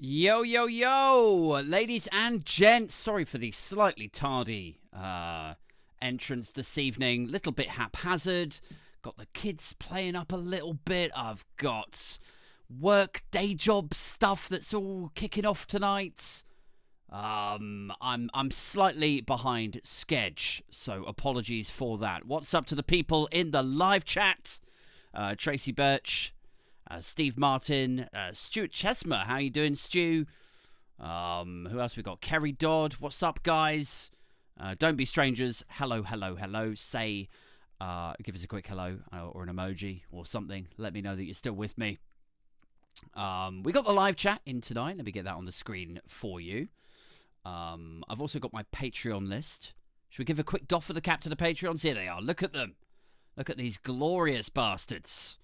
Yo, yo, yo, ladies and gents. Sorry for the slightly tardy entrance this evening. Little bit haphazard. Got the kids playing up a little bit. I've got work, day job stuff that's all kicking off tonight. I'm slightly behind schedule, so apologies for that. What's up to the people in the live chat? Tracy Birch. Steve Martin, Stuart Chesmer, how you doing, Stu? Who else we got? Kerry Dodd, what's up, guys? Don't be strangers. Hello, hello, hello. Say, give us a quick hello or an emoji or something. Let me know that you're still with me. We got the live chat in tonight. Let me get that on the screen for you. I've also got my Patreon list. Should we give a quick doff of the cap to the Patreons? Here they are. Look at them. Look at these glorious bastards.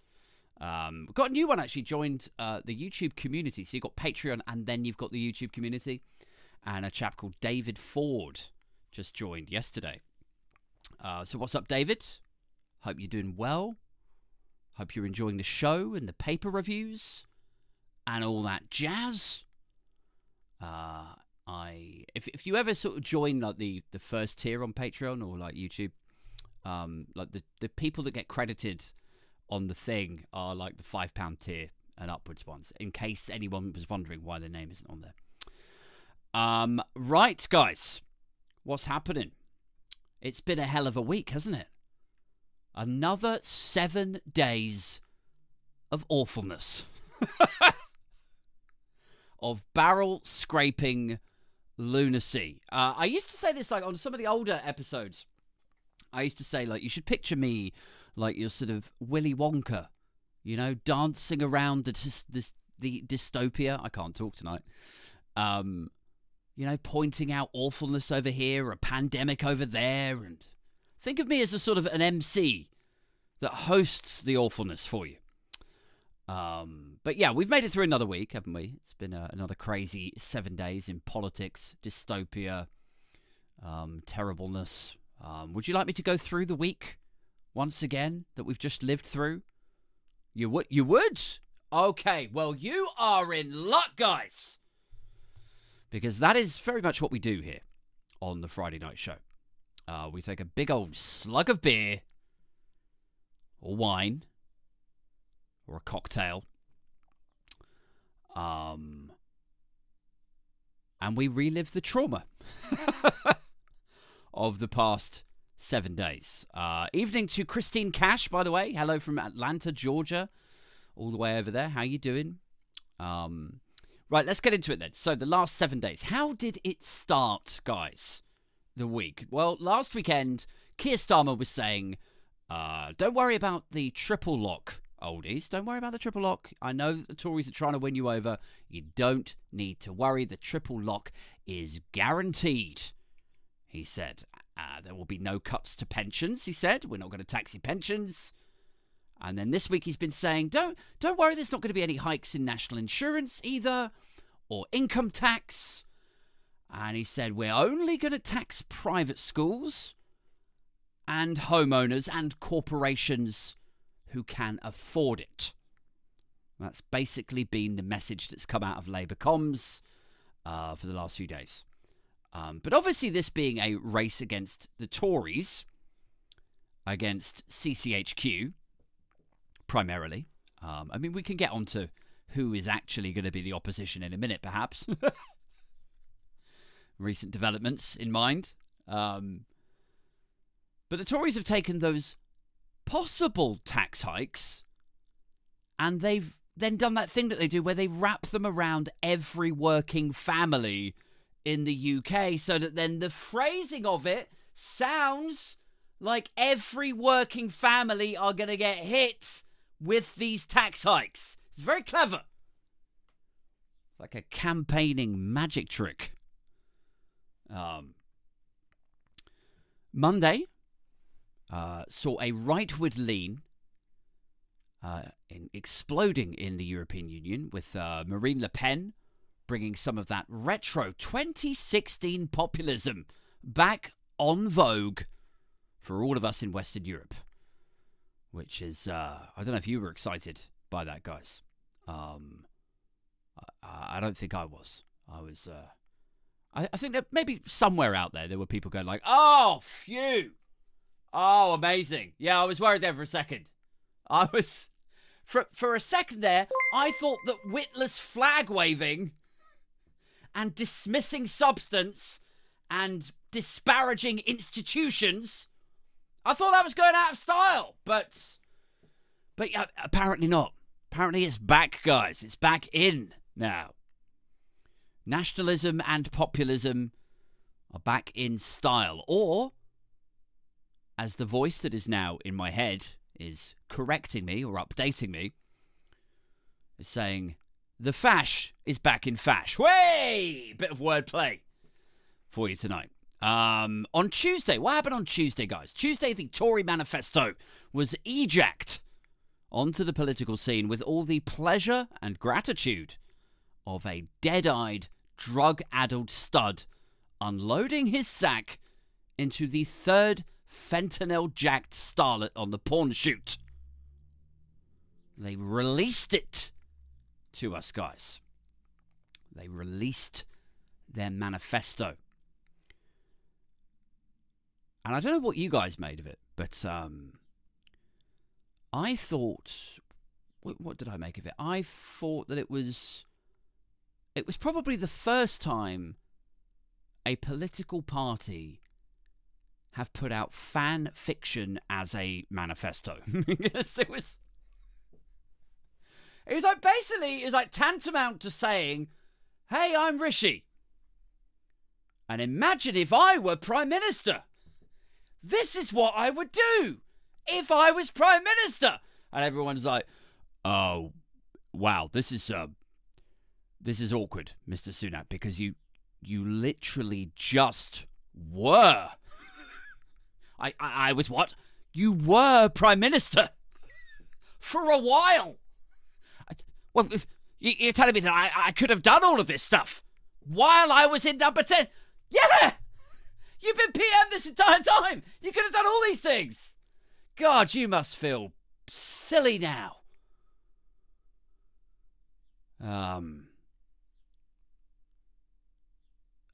We've got a new one actually joined the YouTube community. So you've got Patreon and then you've got the YouTube community. And a chap called David Ford just joined yesterday. So what's up, David? Hope you're doing well. Hope you're enjoying the show and the paper reviews and all that jazz. If you ever sort of join like the first tier on Patreon or like YouTube, like the people that get credited on the thing are like the £5 tier and upwards ones, in case anyone was wondering why their name isn't on there. Right, guys, what's happening? It's been a hell of a week, hasn't it? Another 7 days of awfulness. Of barrel scraping lunacy. I used to say this like on some of the older episodes. I used to say like, you should picture me like you're sort of Willy Wonka, you know, dancing around the dystopia. I can't talk tonight. You know, pointing out awfulness over here, a pandemic over there. And think of me as a sort of an MC that hosts the awfulness for you. But yeah, we've made it through another week, haven't we? It's been another crazy 7 days in politics, dystopia, terribleness. Would you like me to go through the week once again that we've just lived through? You would? Okay, well, you are in luck, guys. Because that is very much what we do here on the Friday night show. We take a big old slug of beer or wine or a cocktail, and we relive the trauma of the past 7 days. Evening to Christine Cash, by the way. Hello from Atlanta, Georgia. All the way over there. How you doing? Right, let's get into it then. So the last 7 days. How did it start, guys? The week. Well, last weekend, Keir Starmer was saying, don't worry about the triple lock, oldies. Don't worry about the triple lock. I know that the Tories are trying to win you over. You don't need to worry. The triple lock is guaranteed, he said. There will be no cuts to pensions, he said. We're not going to tax your pensions. And then this week he's been saying, don't worry, there's not going to be any hikes in national insurance either, or income tax. And he said, we're only going to tax private schools and homeowners and corporations who can afford it. That's basically been the message that's come out of Labour comms for the last few days. But obviously this being a race against the Tories, against CCHQ, primarily. I mean, we can get on to who is actually going to be the opposition in a minute, perhaps. Recent developments in mind. But the Tories have taken those possible tax hikes and they've then done that thing that they do where they wrap them around every working family in the UK so that then the phrasing of it sounds like every working family are going to get hit with these tax hikes. It's very clever. Like a campaigning magic trick. Monday saw a rightward lean exploding in the European Union with Marine Le Pen bringing some of that retro 2016 populism back on vogue for all of us in Western Europe. Which is, I don't know if you were excited by that, guys. I don't think I was. I was. I think that maybe somewhere out there were people going like, "Oh, phew, oh, amazing." Yeah, I was worried there for a second. I was for a second there. I thought that witless flag waving and dismissing substance and disparaging institutions, I thought that was going out of style, but apparently not. Apparently it's back, guys. It's back in now. Nationalism and populism are back in style. Or, as the voice that is now in my head is correcting me or updating me, is saying, the fash is back in fash. Way! Bit of wordplay for you tonight. On Tuesday, what happened on Tuesday, guys? Tuesday, the Tory manifesto was ejacked onto the political scene with all the pleasure and gratitude of a dead-eyed, drug-addled stud unloading his sack into the third fentanyl-jacked starlet on the porn shoot. They released it to us, guys. They released their manifesto. And I don't know what you guys made of it, but I thought... What did I make of it? I thought that it was probably the first time a political party have put out fan fiction as a manifesto. it was like basically, it was like tantamount to saying, hey, I'm Rishi. And imagine if I were Prime Minister. This is what I would do if I was Prime Minister. And everyone's like, oh, wow, this is awkward, Mr. Sunak, because you literally just were. I was what? You were Prime Minister for a while. Well, you're telling me that I could have done all of this stuff while I was in number 10? Yeah! You've been PM this entire time. You could have done all these things. God, you must feel silly now. I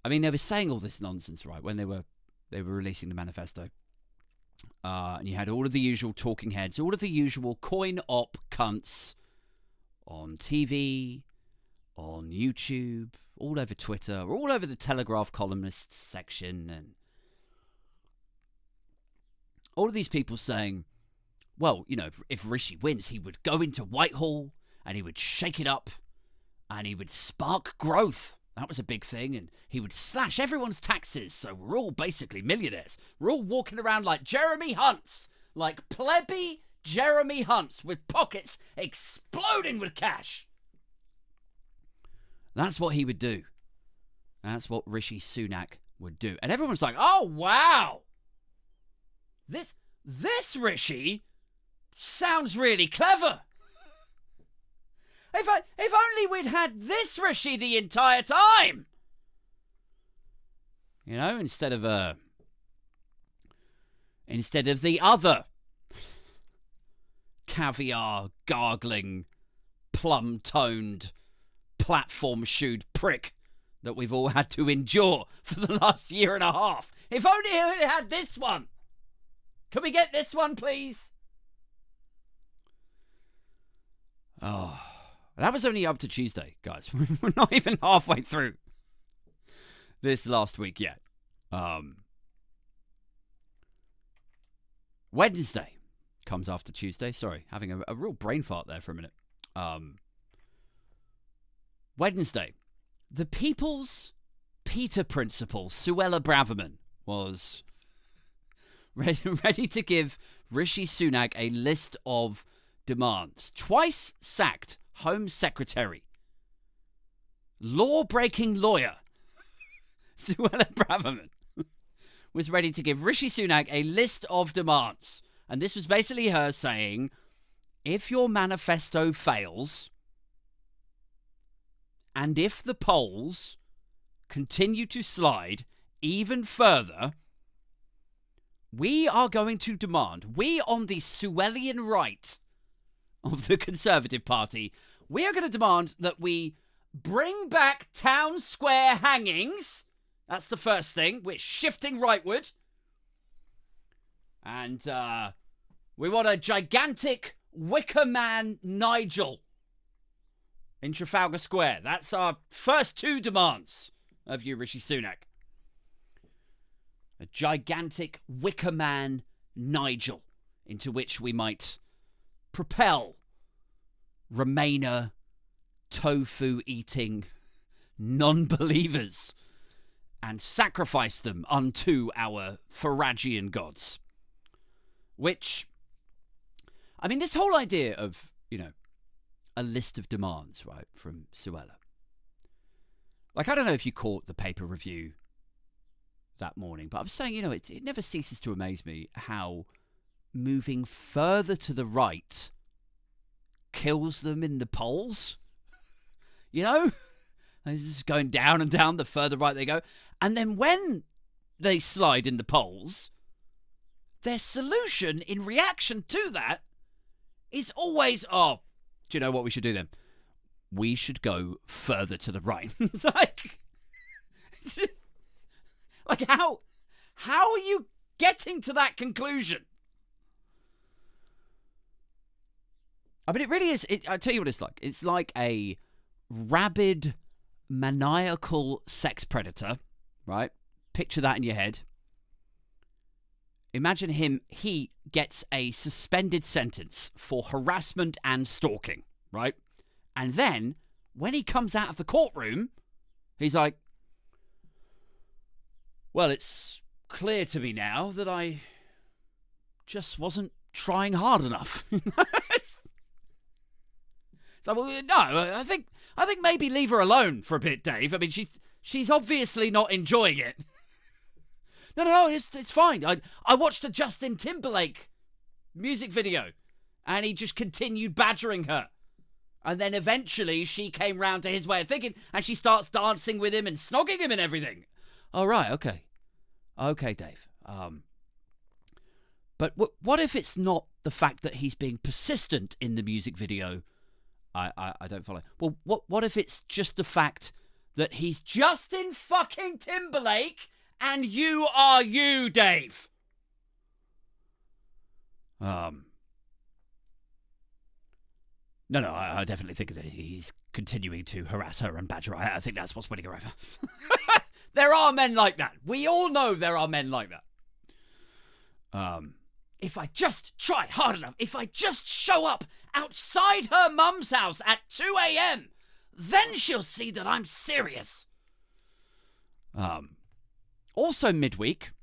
mean, they were saying all this nonsense, right, when they were releasing the manifesto. And you had all of the usual talking heads, all of the usual coin-op cunts on TV, on YouTube, all over Twitter, all over the Telegraph columnists section, and all of these people saying, well, you know, if Rishi wins, he would go into Whitehall and he would shake it up and he would spark growth. That was a big thing. And he would slash everyone's taxes, so we're all basically millionaires. We're all walking around like Jeremy Hunts, like plebby Jeremy Hunts with pockets exploding with cash. That's what he would do. That's what Rishi Sunak would do. And everyone's like, oh, wow. This Rishi sounds really clever. If only we'd had this Rishi the entire time. You know, instead of the other caviar gargling, plum-toned, platform-shoed prick that we've all had to endure for the last year and a half. If only we had this one. Can we get this one, please? Oh, that was only up to Tuesday, guys. We're not even halfway through this last week yet. Wednesday comes after Tuesday. Sorry, having a real brain fart there for a minute. Wednesday, the People's Peter Principal, Suella Braverman, was ready to give Rishi Sunak a list of demands. Twice sacked Home Secretary, law-breaking lawyer, Suella Braverman, was ready to give Rishi Sunak a list of demands. And this was basically her saying, if your manifesto fails, and if the polls continue to slide even further, we are going to demand, we on the Suellian right of the Conservative Party, we are going to demand that we bring back town square hangings. That's the first thing. We're shifting rightward. And we want a gigantic Wicker Man Nigel in Trafalgar Square. That's our first two demands of you, Rishi Sunak. A gigantic Wicker Man Nigel into which we might propel Remainer tofu-eating non-believers and sacrifice them unto our Faragian gods. Which, I mean, this whole idea of, a list of demands, right, from Suella. Like, I don't know if you caught the paper review that morning, but I was saying, it never ceases to amaze me how moving further to the right kills them in the polls. They're just going down and down the further right they go. And then when they slide in the polls, their solution in reaction to that is always, do you know what we should do then? We should go further to the right. It's like how are you getting to that conclusion? I mean, it really is. I'll tell you what it's like. It's like a rabid, maniacal sex predator, right? Picture that in your head. Imagine he gets a suspended sentence for harassment and stalking, right? And then, when he comes out of the courtroom, he's like, well, it's clear to me now that I just wasn't trying hard enough. So, well, no, I think maybe leave her alone for a bit, Dave. I mean, she's obviously not enjoying it. No, it's fine. I watched a Justin Timberlake music video, and he just continued badgering her. And then eventually she came round to his way of thinking, and she starts dancing with him and snogging him and everything. Oh, right, okay. Okay, Dave. But what if it's not the fact that he's being persistent in the music video? I don't follow. Well, what if it's just the fact that he's Justin fucking Timberlake and you are you, Dave? No, I definitely think that he's continuing to harass her and badger her. I think that's what's winning her over. There are men like that. We all know there are men like that. If I just try hard enough, if I just show up outside her mum's house at 2 a.m., then she'll see that I'm serious. Also midweek,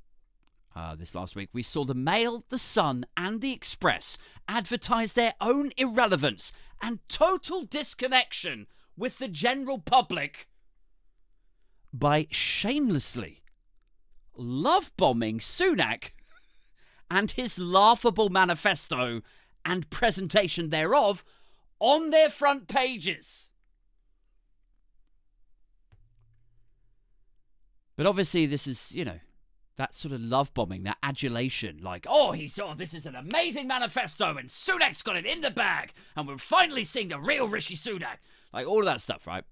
this last week, we saw the Mail, the Sun, and the Express advertise their own irrelevance and total disconnection with the general public by shamelessly love-bombing Sunak and his laughable manifesto and presentation thereof on their front pages. But obviously this is, that sort of love bombing, that adulation, like, this is an amazing manifesto and Sunak's got it in the bag and we're finally seeing the real Rishi Sunak. Like all of that stuff, right?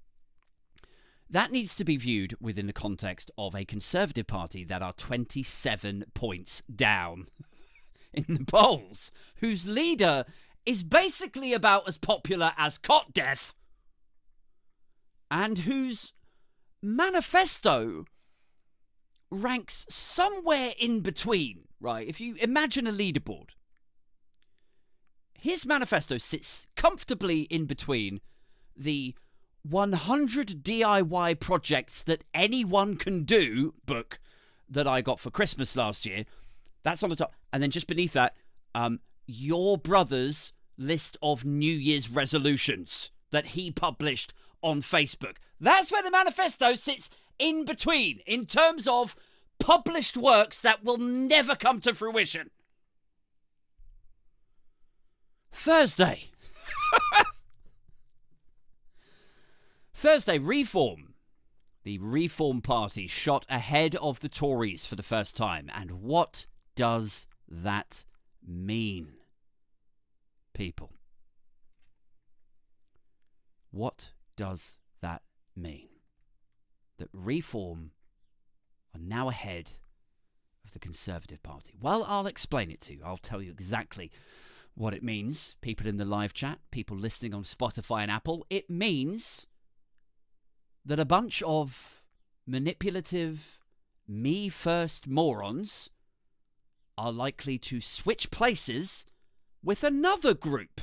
That needs to be viewed within the context of a Conservative Party that are 27 points down in the polls, whose leader is basically about as popular as Cot Death, and whose manifesto ranks somewhere in between, right? If you imagine a leaderboard, his manifesto sits comfortably in between the 100 DIY projects that anyone can do book that I got for Christmas last year. That's on the top. And then just beneath that, your brother's list of New Year's resolutions that he published on Facebook. That's where the manifesto sits in between in terms of published works that will never come to fruition. Thursday, Reform. The Reform Party shot ahead of the Tories for the first time. And what does that mean, people? What does that mean that Reform are now ahead of the Conservative Party? Well, I'll explain it to you. I'll tell you exactly what it means. People in the live chat, people listening on Spotify and Apple. It means that a bunch of manipulative, me-first morons are likely to switch places with another group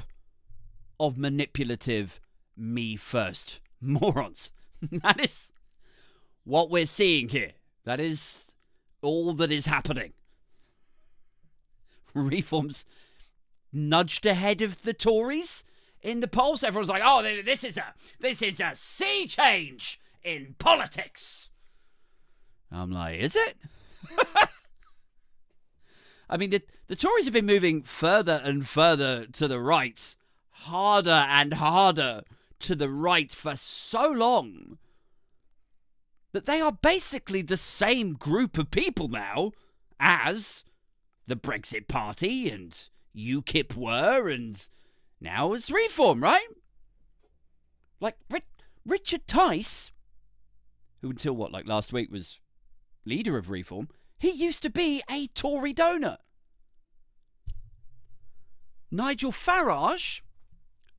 of manipulative, me-first morons. That is what we're seeing here. That is all that is happening. Reform's nudged ahead of the Tories in the polls. Everyone's like, oh, this is a sea change in politics. I'm like, is it? I mean, the Tories have been moving further and further to the right, harder and harder to the right for so long that they are basically the same group of people now as the Brexit Party and UKIP were, and now it's Reform, right? Like, Richard Tice, who until last week was leader of Reform, he used to be a Tory donor. Nigel Farage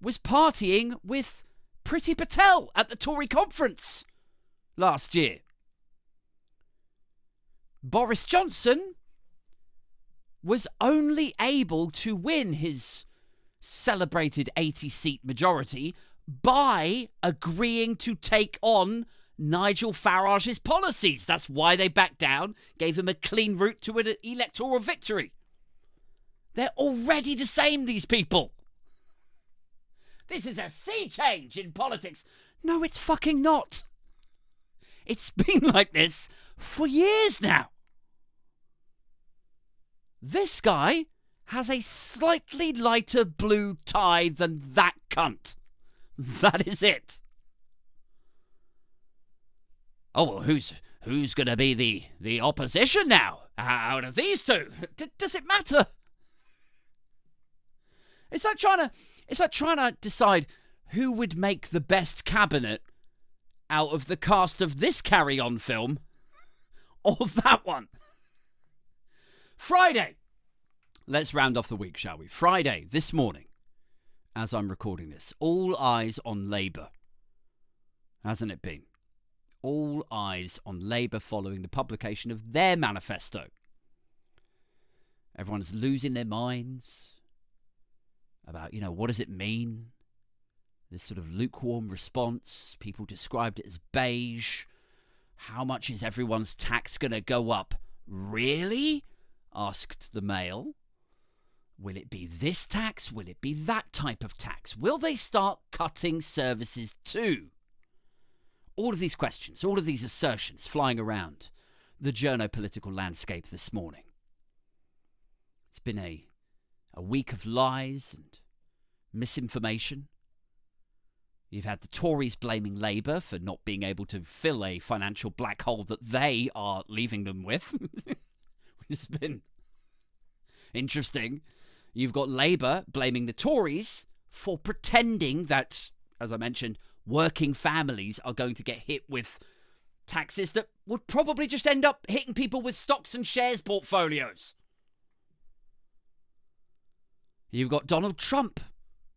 was partying with Priti Patel at the Tory conference last year. Boris Johnson was only able to win his celebrated 80-seat majority by agreeing to take on Nigel Farage's policies. That's why they backed down, gave him a clean route to an electoral victory. They're already the same, these people. This is a sea change in politics. No, it's fucking not. It's been like this for years now. This guy has a slightly lighter blue tie than that cunt. That is it. Oh, well, who's going to be the opposition now out of these two? Does it matter? It's like trying to decide who would make the best cabinet out of the cast of this Carry On film or that one. Friday. Let's round off the week, shall we? Friday, this morning, as I'm recording this, all eyes on Labour. Hasn't it been? All eyes on Labour following the publication of their manifesto. Everyone's losing their minds about, what does it mean? This sort of lukewarm response. People described it as beige. How much is everyone's tax going to go up? Really? Asked the Mail. Will it be this tax? Will it be that type of tax? Will they start cutting services too? All of these questions, all of these assertions flying around the journo-political landscape this morning. It's been a week of lies and misinformation. You've had the Tories blaming Labour for not being able to fill a financial black hole that they are leaving them with. Which has been interesting. You've got Labour blaming the Tories for pretending that, as I mentioned, working families are going to get hit with taxes that would probably just end up hitting people with stocks and shares portfolios. You've got Donald Trump.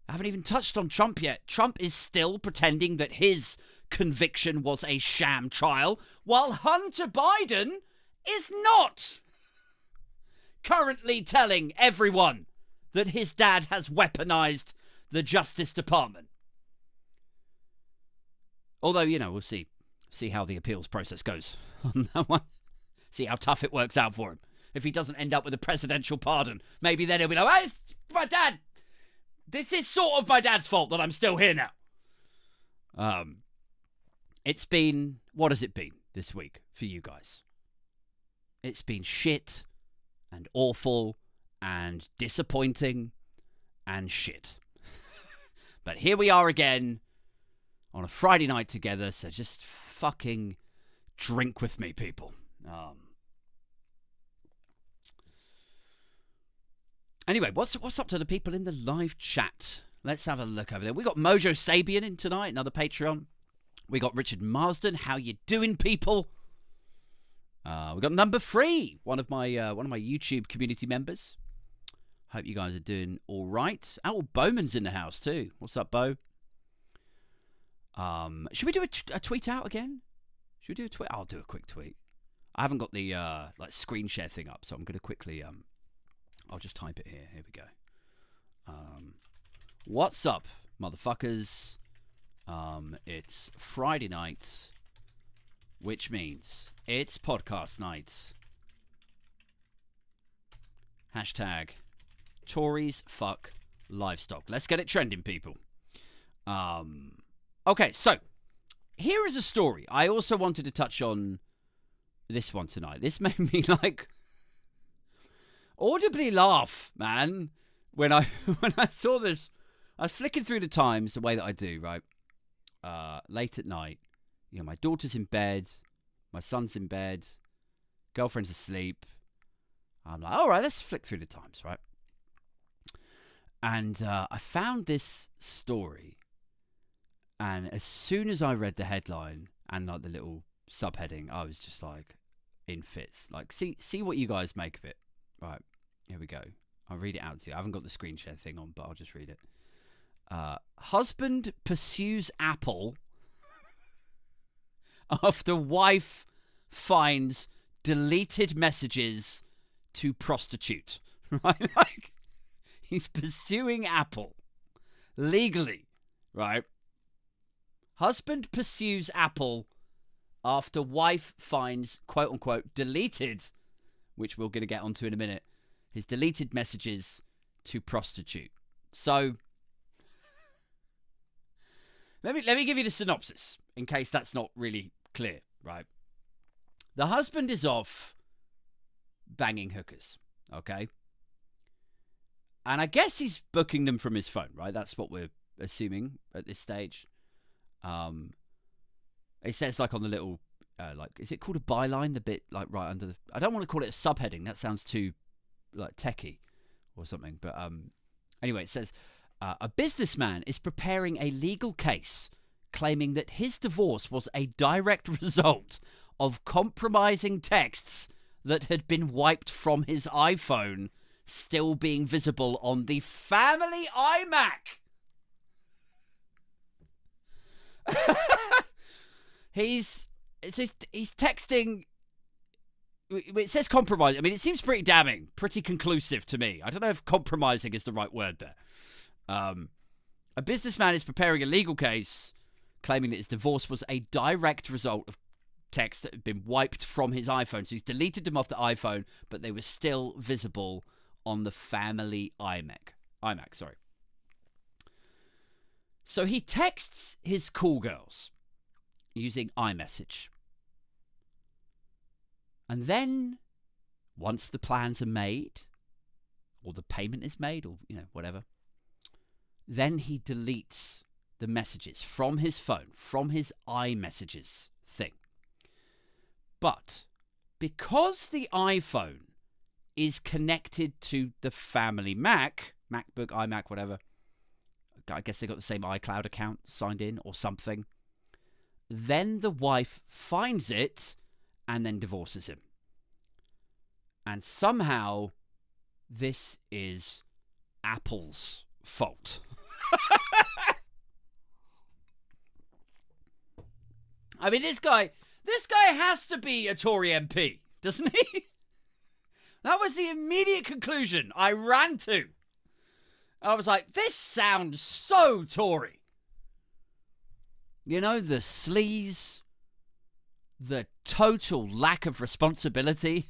I haven't even touched on Trump yet. Trump is still pretending that his conviction was a sham trial, while Hunter Biden is not. Currently telling everyone that his dad has weaponized the Justice Department. Although, we'll see how the appeals process goes on that one. See how tough it works out for him. If he doesn't end up with a presidential pardon, maybe then he'll be like, it's my dad. This is sort of my dad's fault that I'm still here now. It's been, what has it been this week for you guys? It's been shit and awful and disappointing and shit. But here we are again on a Friday night together, so just fucking drink with me, people. Anyway, what's up to the people in the live chat? Let's have a look over there. We got Mojo Sabian in tonight, another Patreon. We got Richard Marsden. How you doing, people? We got number 3, one of my YouTube community members. Hope you guys are doing all right. Oh, Bowman's in the house too. What's up, Bo? Should we do a tweet out again? Should we do a tweet? I'll do a quick tweet. I haven't got the screen share thing up, so I'm gonna quickly I'll just type it here. Here we go. What's up, motherfuckers? It's Friday night, which means it's podcast night. Hashtag Tories fuck livestock. Let's get it trending, people. Okay, so here is a story. I also wanted to touch on this one tonight. This made me audibly laugh, man, when I saw this. I was flicking through the Times the way that I do, right? Late at night, my daughter's in bed, my son's in bed, girlfriend's asleep. I'm like, all right, let's flick through the Times, right? And I found this story, and as soon as I read the headline and the little subheading, I was just in fits. See what you guys make of it. Right, here we go. I'll read it out to you. I haven't got the screen share thing on, but I'll just read it. Husband pursues Apple after wife finds deleted messages to prostitute. Right? He's pursuing Apple legally, right? Husband pursues Apple after wife finds, quote unquote, deleted, which we're going to get onto in a minute, his deleted messages to prostitute. So let me give you the synopsis in case that's not really clear, right? The husband is off banging hookers, okay? And I guess he's booking them from his phone, right? That's what we're assuming at this stage. It says on the little, is it called a byline? The bit right under the, I don't want to call it a subheading. That sounds too techie or something. But anyway, it says, a businessman is preparing a legal case claiming that his divorce was a direct result of compromising texts that had been wiped from his iPhone still being visible on the family iMac. He's texting. It says compromise. I mean, it seems pretty damning, pretty conclusive to me. I don't know if compromising is the right word there. A businessman is preparing a legal case claiming that his divorce was a direct result of texts that had been wiped from his iPhone. So he's deleted them off the iPhone, but they were still visible on the family iMac. So he texts his call girls using iMessage. And then, once the plans are made, or the payment is made, or, whatever, then he deletes the messages from his phone, from his iMessages thing. But because the iPhone is connected to the family Mac, MacBook, iMac, whatever, I guess they got the same iCloud account signed in or something, then the wife finds it and then divorces him. And somehow this is Apple's fault. I mean, this guy has to be a Tory MP, doesn't he? That was the immediate conclusion I ran to. I was like, this sounds so Tory. The sleaze, the total lack of responsibility.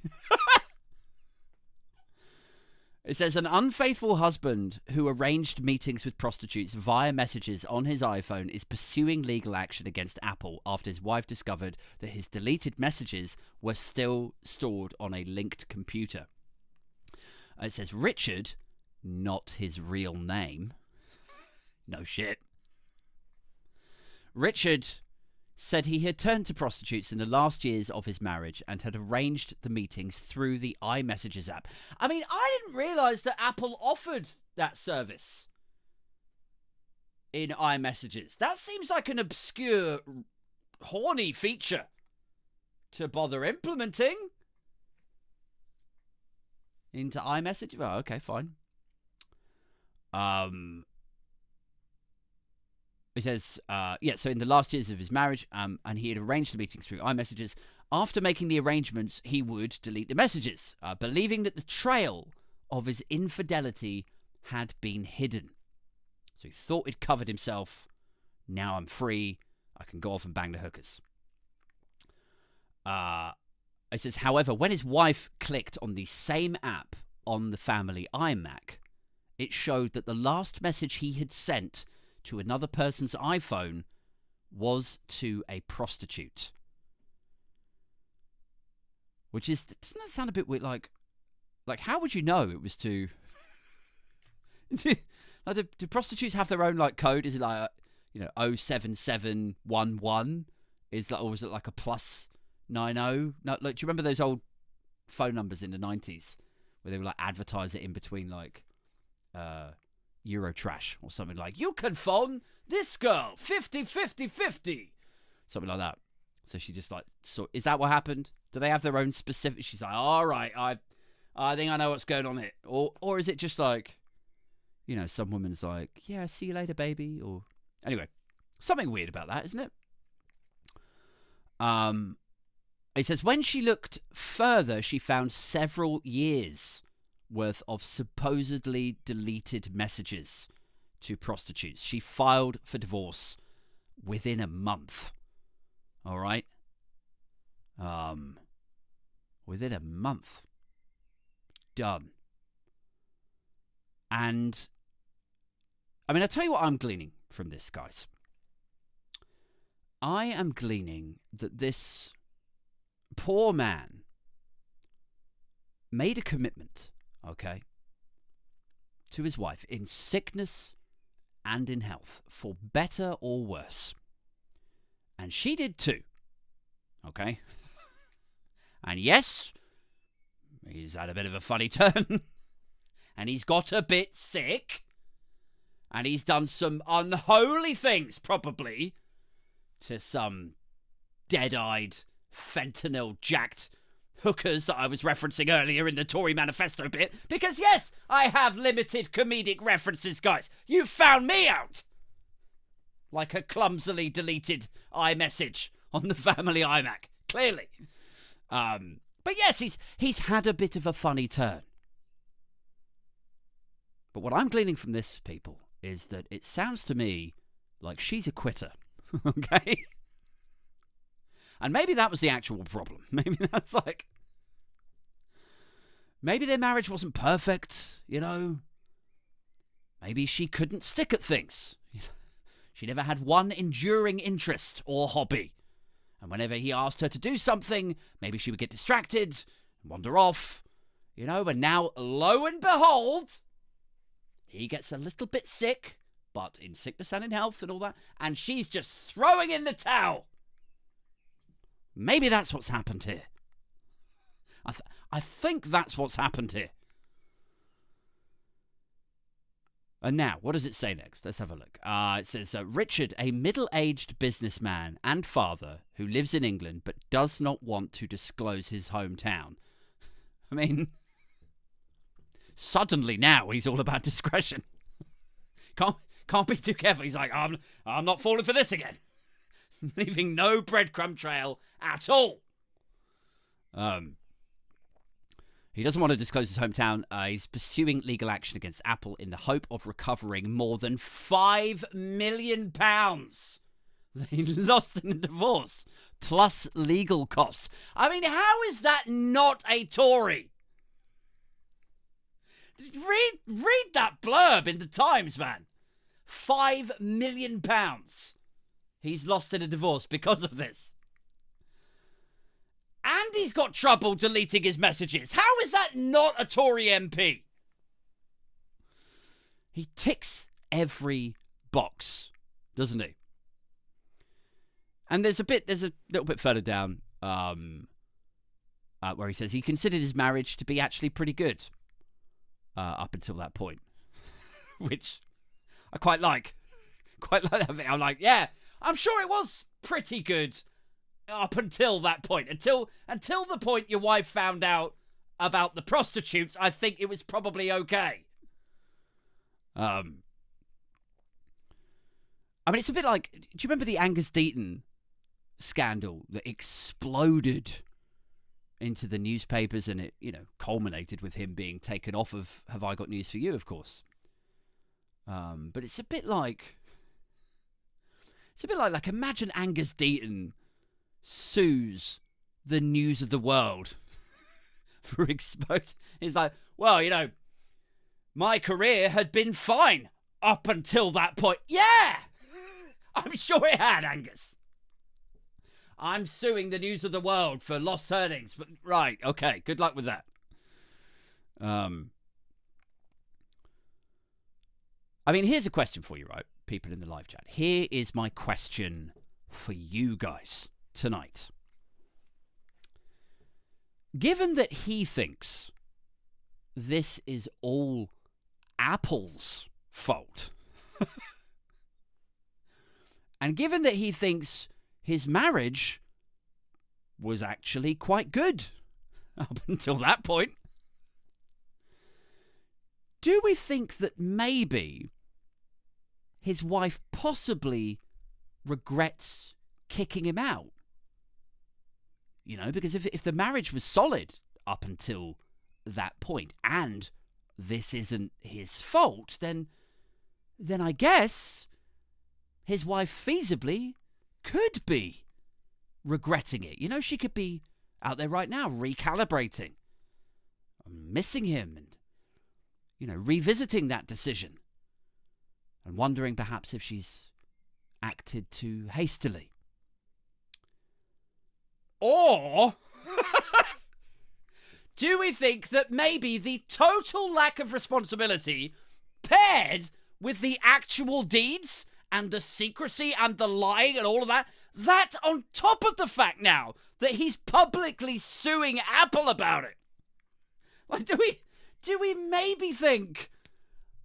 It says, an unfaithful husband who arranged meetings with prostitutes via messages on his iPhone is pursuing legal action against Apple after his wife discovered that his deleted messages were still stored on a linked computer. It says, Richard, not his real name. No shit. Richard said he had turned to prostitutes in the last years of his marriage and had arranged the meetings through the iMessages app. I mean, I didn't realise that Apple offered that service in iMessages. That seems like an obscure horny feature to bother implementing into iMessage. Oh, okay, fine. He says, so in the last years of his marriage, and he had arranged the meetings through iMessages. After making the arrangements, he would delete the messages, believing that the trail of his infidelity had been hidden. So he thought he'd covered himself. Now I'm free. I can go off and bang the hookers. It says, however, when his wife clicked on the same app on the family iMac, it showed that the last message he had sent to another person's iPhone was to a prostitute. Which is, doesn't that sound a bit weird? Like how would you know it was to... do prostitutes have their own like code? Is it like 07711? Or was it like a +90? No, like, do you remember those old phone numbers in the 90s where they would like advertise it in between like Eurotrash or something like, you can phone this girl 50. Something like that. So she just like, so is that what happened? Do they have their own specific? She's like, all right, I think I know what's going on here. Or is it just like, some woman's like, yeah, see you later, baby. Or anyway, something weird about that, isn't it? It says, when she looked further, she found several years worth of supposedly deleted messages to prostitutes. She filed for divorce within a month. All right? Within a month. Done. And, I'll tell you what I'm gleaning from this, guys. I am gleaning that this poor man made a commitment, okay, to his wife in sickness and in health, for better or worse. And she did too, okay? And yes, he's had a bit of a funny turn. And he's got a bit sick. And he's done some unholy things, probably, to some dead-eyed, fentanyl-jacked hookers that I was referencing earlier in the Tory manifesto bit. Because, yes, I have limited comedic references, guys. You found me out! Like a clumsily deleted iMessage on the family iMac. Clearly. But yes, he's had a bit of a funny turn. But what I'm gleaning from this, people, is that it sounds to me like she's a quitter. Okay? And maybe that was the actual problem. Maybe that's like... Maybe their marriage wasn't perfect, Maybe she couldn't stick at things. She never had one enduring interest or hobby. And whenever he asked her to do something, maybe she would get distracted, wander off, and now, lo and behold, he gets a little bit sick, but in sickness and in health and all that, and she's just throwing in the towel. Maybe that's what's happened here. I think that's what's happened here. And now, what does it say next? Let's have a look. It says, Richard, a middle-aged businessman and father who lives in England but does not want to disclose his hometown. Suddenly now he's all about discretion. Can't be too careful. He's like, I'm not falling for this again. Leaving no breadcrumb trail at all. He doesn't want to disclose his hometown. He's pursuing legal action against Apple in the hope of recovering more than £5 million that he lost in the divorce, plus legal costs. How is that not a Tory? Read that blurb in the Times, man. £5 million he's lost in a divorce because of this. And he's got trouble deleting his messages. How is that not a Tory MP? He ticks every box, doesn't he? And there's a little bit further down where he says he considered his marriage to be actually pretty good up until that point, which I quite like. Quite like that bit. I'm like, yeah, I'm sure it was pretty good up until that point. Until the point your wife found out about the prostitutes, I think it was probably okay. I mean, it's a bit like, do you remember the Angus Deaton scandal that exploded into the newspapers, and it, culminated with him being taken off of Have I Got News for You, of course. But it's a bit like imagine Angus Deaton sues the News of the World for exposing. He's like, well, my career had been fine up until that point. Yeah, I'm sure it had, Angus. I'm suing the News of the World for lost earnings. But right, okay, good luck with that. I mean, here's a question for you, right? People in the live chat. Here is my question for you guys tonight. Given that he thinks this is all Apple's fault, and given that he thinks his marriage was actually quite good up until that point, do we think that maybe his wife possibly regrets kicking him out? Because if the marriage was solid up until that point and this isn't his fault, then I guess his wife feasibly could be regretting it. She could be out there right now recalibrating, missing him, and, revisiting that decision and wondering perhaps if she's acted too hastily. Or do we think that maybe the total lack of responsibility paired with the actual deeds and the secrecy and the lying and all of that on top of the fact now that he's publicly suing Apple about it? Like, do we maybe think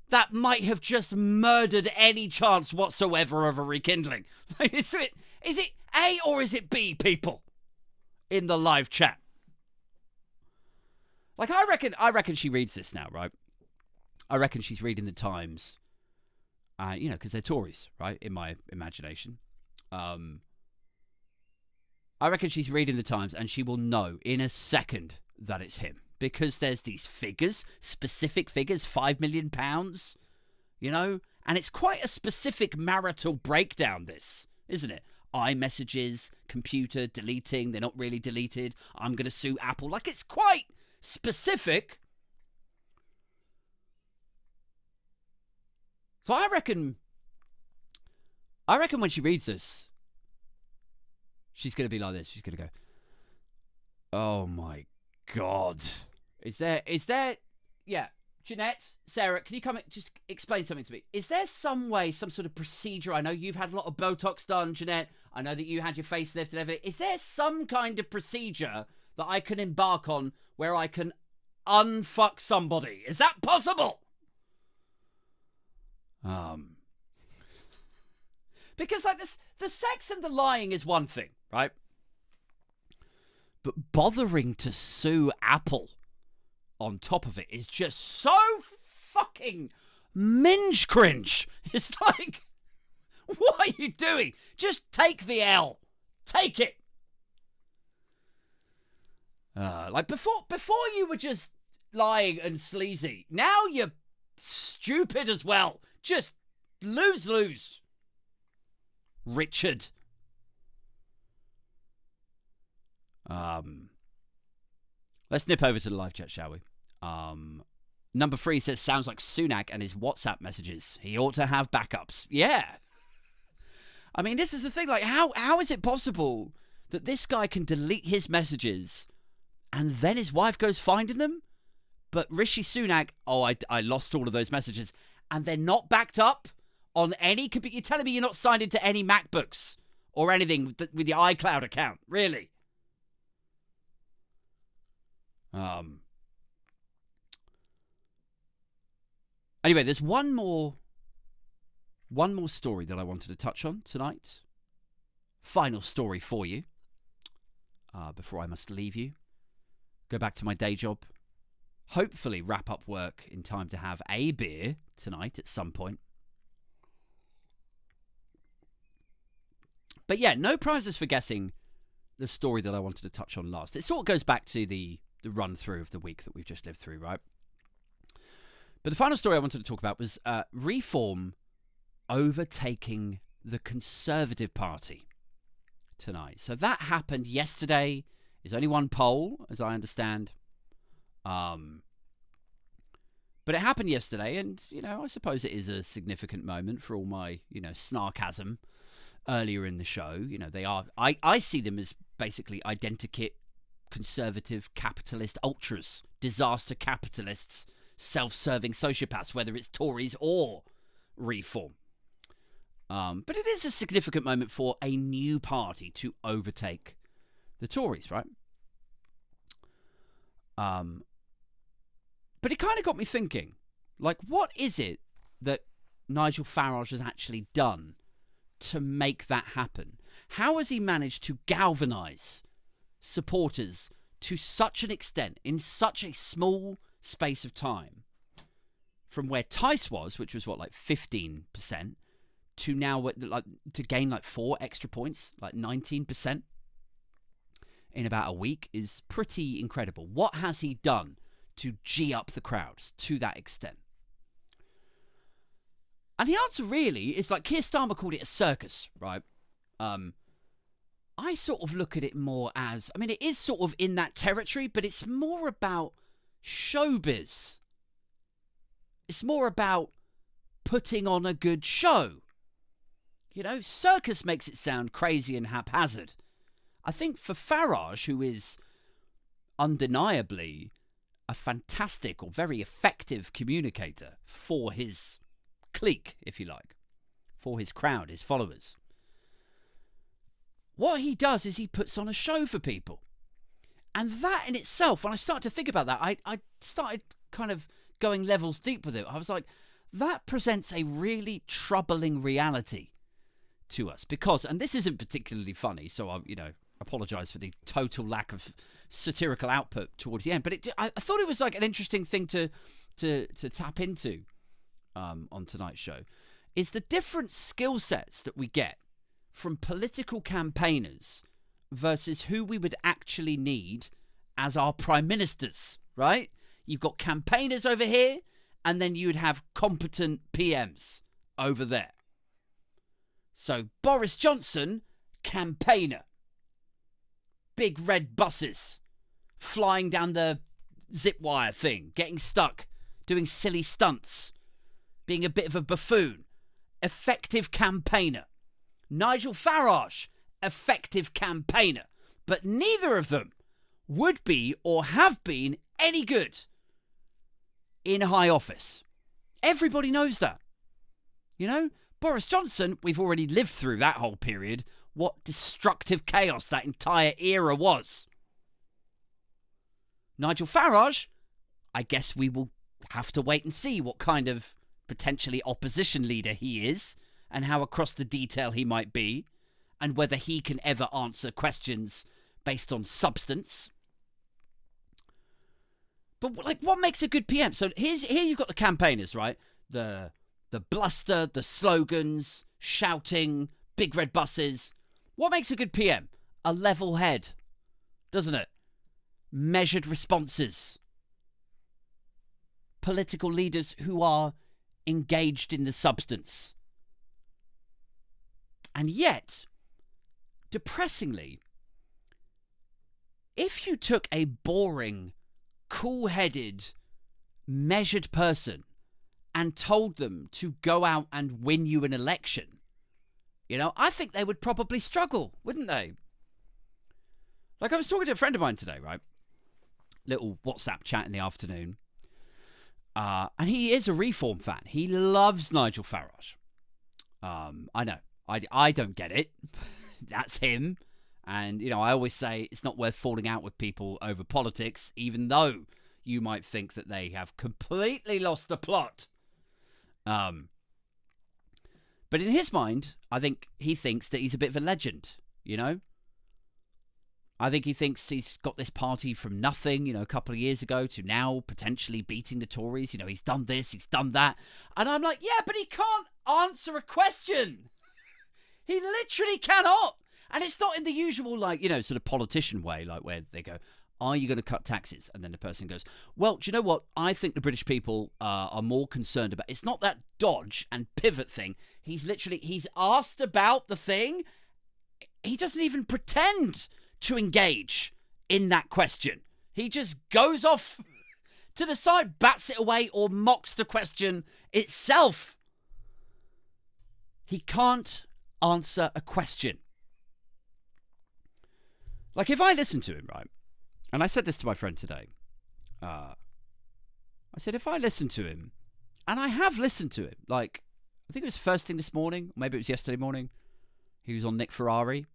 that might have just murdered any chance whatsoever of a rekindling? Like, is it A or is it B, people in the live chat? Like, I reckon she reads this now, right? I reckon she's reading the Times, because they're Tories, right? In my imagination. I reckon she's reading the Times and she will know in a second that it's him. Because there's these figures, specific figures, £5 million, and it's quite a specific marital breakdown, this, isn't it? iMessages, computer, deleting, they're not really deleted, I'm going to sue Apple. Like, it's quite specific. So I reckon when she reads this, she's going to be like this. She's going to go, oh my God. Is there, yeah, Jeanette, Sarah, can you come and just explain something to me? Is there some way, some sort of procedure? I know you've had a lot of Botox done, Jeanette. I know that you had your face lifted and everything. Is there some kind of procedure that I can embark on where I can unfuck somebody? Is that possible? Because like this, the sex and the lying is one thing, right? But bothering to sue Apple on top of it is just so fucking minge cringe. It's like, what are you doing? Just take the L. Take it. Like before you were just lying and sleazy. Now you're stupid as well. Just lose. Richard. Let's nip over to the live chat, shall we? Number 3 says, sounds like Sunak and his WhatsApp messages. He ought to have backups. Yeah. I mean, this is the thing. Like, how is it possible that this guy can delete his messages and then his wife goes finding them? But Rishi Sunak, I lost all of those messages. And they're not backed up on any computer. You're telling me you're not signed into any MacBooks or anything with your iCloud account? Really? Anyway, there's one more story that I wanted to touch on tonight. Final story for you. before I must leave you. Go back to my day job. Hopefully wrap up work in time to have a beer tonight at some point. But yeah, no prizes for guessing the story that I wanted to touch on last. It sort of goes back to the run-through of the week that we've just lived through, right? But the final story I wanted to talk about was Reform overtaking the Conservative Party tonight. So that happened yesterday. There's only one poll, as I understand. But it happened yesterday, and, I suppose it is a significant moment for all my, snarkasm earlier in the show. They are... I see them as basically identikit conservative capitalist ultras, disaster capitalists, self-serving sociopaths, whether it's Tories or Reform. But it is a significant moment for a new party to overtake the Tories, right? But it kind of got me thinking, what is it that Nigel Farage has actually done to make that happen? How has he managed to galvanise supporters to such an extent in such a small space of time, from where Tice was, which was 15%, to now to gain 4 extra points, 19% in about a week, is pretty incredible. What has he done to G up the crowds to that extent? And the answer really is, Keir Starmer called it a circus, right? I sort of look at it more as, it is sort of in that territory, but it's more about showbiz. It's more about putting on a good show. Circus makes it sound crazy and haphazard. I think for Farage, who is undeniably a fantastic or very effective communicator for his clique, if you like, for his crowd, his followers, what he does is he puts on a show for people. And that in itself, when I started to think about that, I started kind of going levels deep with it. I was like, that presents a really troubling reality to us. Because, and this isn't particularly funny, so I apologise for the total lack of satirical output towards the end. But I thought it was an interesting thing to tap into on tonight's show, is the different skill sets that we get from political campaigners versus who we would actually need as our prime ministers, right? You've got campaigners over here, and then you'd have competent PMs over there. So Boris Johnson, campaigner. Big red buses, flying down the zip wire thing, getting stuck, doing silly stunts, being a bit of a buffoon. Effective campaigner. Nigel Farage, effective campaigner. But neither of them would be or have been any good in high office. Everybody knows that. Boris Johnson, we've already lived through that whole period. What destructive chaos that entire era was. Nigel Farage, I guess we will have to wait and see what kind of potentially opposition leader he is, and how across the detail he might be, and whether he can ever answer questions based on substance. But what makes a good PM? So here you've got the campaigners, right? The bluster, the slogans, shouting, big red buses. What makes a good PM? A level head, doesn't it? Measured responses. Political leaders who are engaged in the substance. And yet, depressingly, if you took a boring, cool-headed, measured person and told them to go out and win you an election, I think they would probably struggle, wouldn't they? I was talking to a friend of mine today, right? Little WhatsApp chat in the afternoon. And he is a Reform fan. He loves Nigel Farage. I know. I don't get it. That's him. And, I always say it's not worth falling out with people over politics, even though you might think that they have completely lost the plot. But in his mind, I think he thinks that he's a bit of a legend, I think he thinks he's got this party from nothing, a couple of years ago to now potentially beating the Tories. He's done this, he's done that. And I'm like, yeah, but he can't answer a question. He literally cannot. And it's not in the usual, sort of politician way, where they go, are you going to cut taxes? And then the person goes, well, do you know what? I think the British people are more concerned about. It's not that dodge and pivot thing. He's asked about the thing. He doesn't even pretend to engage in that question. He just goes off to the side, bats it away, or mocks the question itself. He can't answer a question. If I listen to him, right, and I said this to my friend today, I said, if I listen to him, and I have listened to him, I think it was first thing this morning, or maybe it was yesterday morning, he was on Nick Ferrari,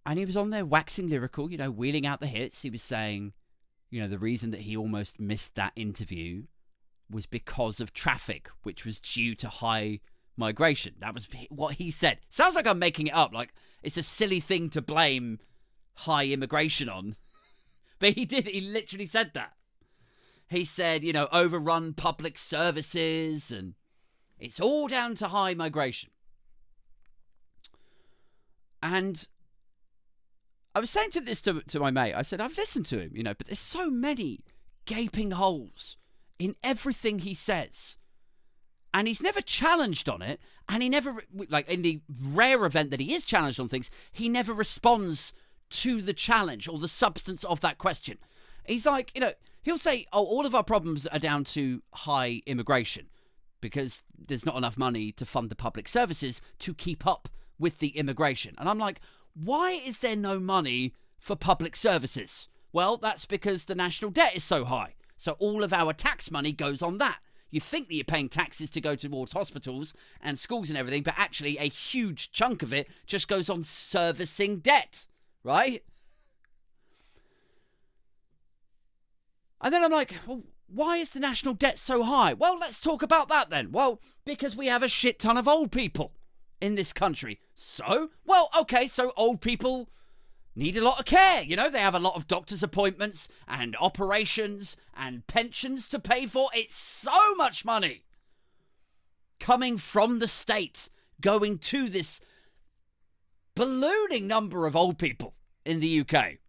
and he was on there waxing lyrical, wheeling out the hits. He was saying, the reason that he almost missed that interview was because of traffic, which was due to high migration. That was what he said. Sounds like I'm making it up. It's a silly thing to blame high immigration on. But he literally said that. He said, overrun public services, and it's all down to high migration. And I was saying to my mate, I said, I've listened to him, but there's so many gaping holes in everything he says. And he's never challenged on it. And he never, in the rare event that he is challenged on things, he never responds to the challenge or the substance of that question. He's he'll say, oh, all of our problems are down to high immigration because there's not enough money to fund the public services to keep up with the immigration. And I'm like, why is there no money for public services? Well, that's because the national debt is so high. So all of our tax money goes on that. You think that you're paying taxes to go towards hospitals and schools and everything, but actually a huge chunk of it just goes on servicing debt, right? And then I'm like, well, why is the national debt so high? Well, let's talk about that then. Well, because we have a shit ton of old people in this country. So, well, okay, so old people need a lot of care. They have a lot of doctor's appointments and operations and pensions to pay for. It's so much money coming from the state, going to this ballooning number of old people in the UK.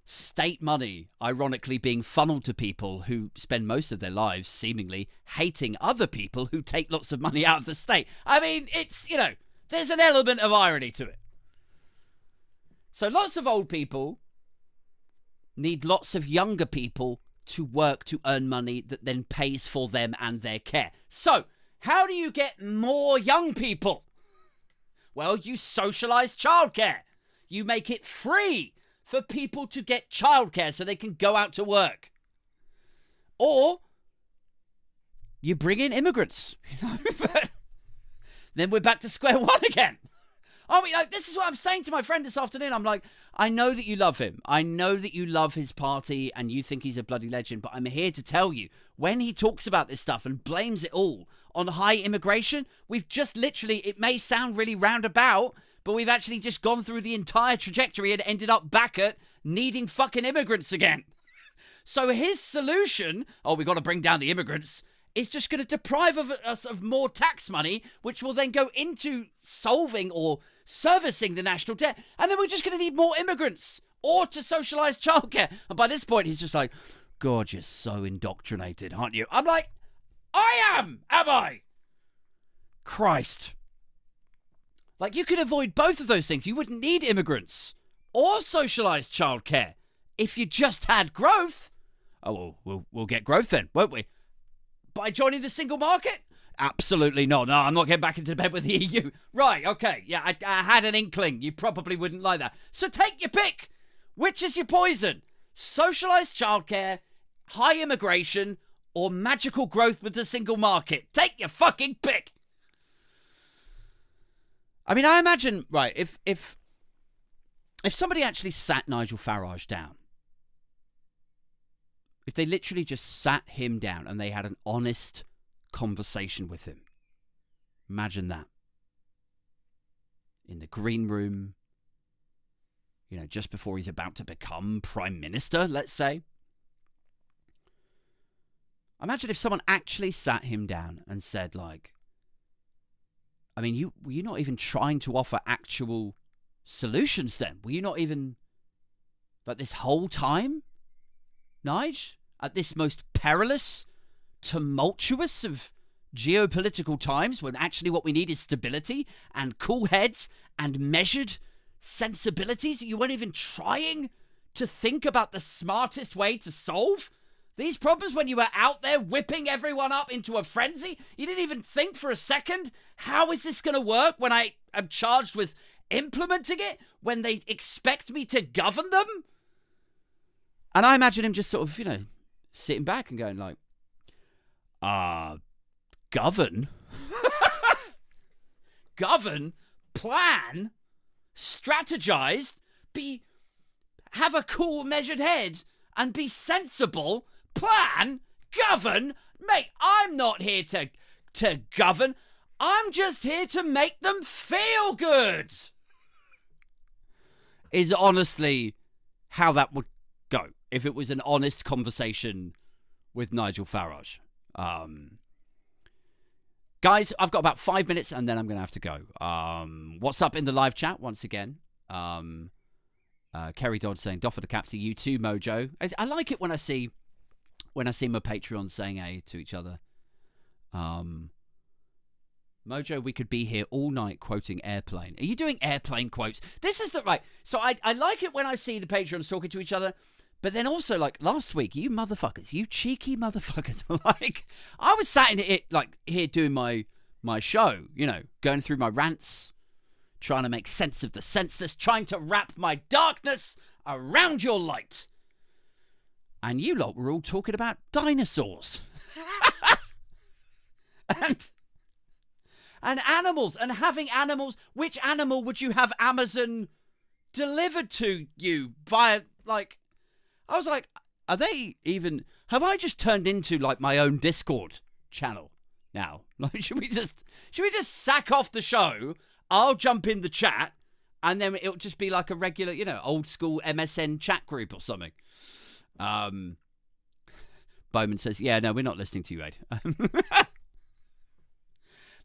State money, ironically, being funneled to people who spend most of their lives seemingly hating other people who take lots of money out of the state. I mean, it's, there's an element of irony to it. So lots of old people need lots of younger people to work to earn money that then pays for them and their care. So how do you get more young people? Well, you socialise childcare. You make it free for people to get childcare so they can go out to work. Or you bring in immigrants. Then we're back to square one again. I mean, this is what I'm saying to my friend this afternoon. I'm like, I know that you love him. I know that you love his party and you think he's a bloody legend. But I'm here to tell you, when he talks about this stuff and blames it all on high immigration, we've just literally, it may sound really roundabout, but we've actually just gone through the entire trajectory and ended up back at needing fucking immigrants again. So his solution, we've got to bring down the immigrants, is just going to deprive us of more tax money, which will then go into solving or servicing the national debt. And then we're just going to need more immigrants or to socialise childcare. And by this point, he's just like, God, you're so indoctrinated, aren't you? I'm like, I am I? Christ. You could avoid both of those things. You wouldn't need immigrants or socialised childcare if you just had growth. Oh, well, we'll get growth then, won't we? By joining the single market? Absolutely not. No, I'm not getting back into bed with the EU. Right, okay. Yeah, I had an inkling. You probably wouldn't like that. So take your pick. Which is your poison? Socialised childcare, high immigration, or magical growth with the single market? Take your fucking pick. I mean, I imagine, right, if somebody actually sat Nigel Farage down, if they literally just sat him down and they had an honest conversation with him, imagine that. in the green room, just before he's about to become Prime Minister, let's say. Imagine if someone actually sat him down and said, like, I mean, were you not even trying to offer actual solutions then? Were you not even, like, this whole time, Nige, at this most perilous, tumultuous of geopolitical times, when actually what we need is stability and cool heads and measured sensibilities? You weren't even trying to think about the smartest way to solve these problems when you were out there whipping everyone up into a frenzy? You didn't even think for a second, how is this going to work when I am charged with implementing it, when they expect me to govern them? And I imagine him just sort of, sitting back and going like, govern? Govern? Plan? Strategized? Have a cool, measured head and be sensible? Plan? Govern? Mate, I'm not here to govern. I'm just here to make them feel good. Is honestly how that would go if it was an honest conversation with Nigel Farage. Guys, I've got about 5 minutes and then I'm going to have to go. What's up in the live chat once again? Kerry Dodd saying, "Doff for the cap to you too, Mojo." I like it when I see my Patreons saying "a" to each other. Mojo, we could be here all night quoting Airplane. Are you doing Airplane quotes? This is the right. So I like it when I see the Patreons talking to each other, but then also like last week, you motherfuckers, you cheeky motherfuckers, like I was sat in it like here doing my show, going through my rants, trying to make sense of the senseless, trying to wrap my darkness around your light. And you lot were all talking about dinosaurs. and animals, and having animals. Which animal would you have Amazon delivered to you via, like... I was like, are they even... Have I just turned into, like, my own Discord channel now? Like, should we just sack off the show? I'll jump in the chat, and then it'll just be like a regular, old school MSN chat group or something. Bowman says, "Yeah, no, we're not listening to you, Ed."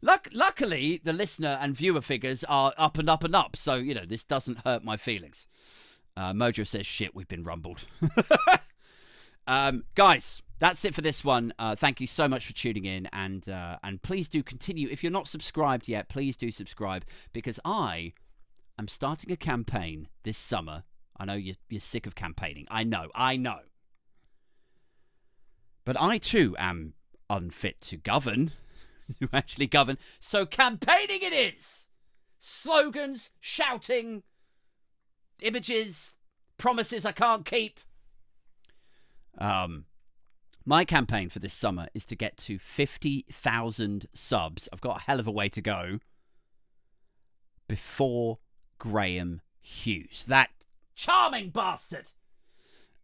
Luckily, the listener and viewer figures are up and up and up, so, this doesn't hurt my feelings. Mojo says, "Shit, we've been rumbled." Guys, that's it for this one. Thank you so much for tuning in, and please do continue. If you're not subscribed yet, please do subscribe, because I am starting a campaign this summer. I know you're sick of campaigning. I know. But I too am unfit to govern, to actually govern. So campaigning it is. Slogans, shouting, images, promises I can't keep. My campaign for this summer is to get to 50,000 subs. I've got a hell of a way to go before Graham Hughes, that charming bastard.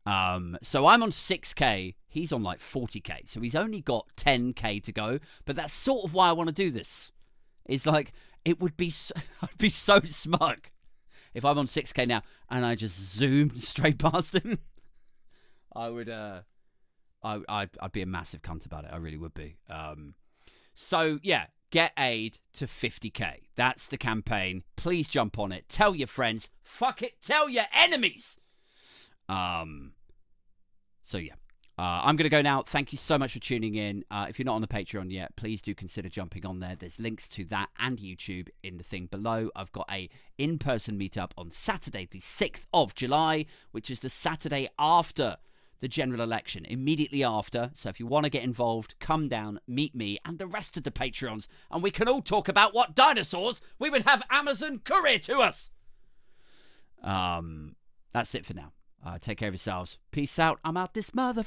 So I'm on 6k. He's on like 40k. So he's only got 10k to go. But that's sort of why I want to do this. It's like, it would be I'd be so smug if I'm on 6k now and I just zoomed straight past him. I would, I'd be a massive cunt about it. I really would be. So yeah, get aid to 50k. That's the campaign. Please jump on it. Tell your friends. Fuck it. Tell your enemies. So yeah, I'm going to go now. Thank you so much for tuning in. If you're not on the Patreon yet, please do consider jumping on there. There's links to that and YouTube in the thing below. I've got a in-person meetup on Saturday, the 6th of July, which is the Saturday after the general election, immediately after. So if you want to get involved, come down, meet me and the rest of the Patreons, and we can all talk about what dinosaurs we would have Amazon courier to us. That's it for now. Take care of yourselves. Peace out. I'm out this mother...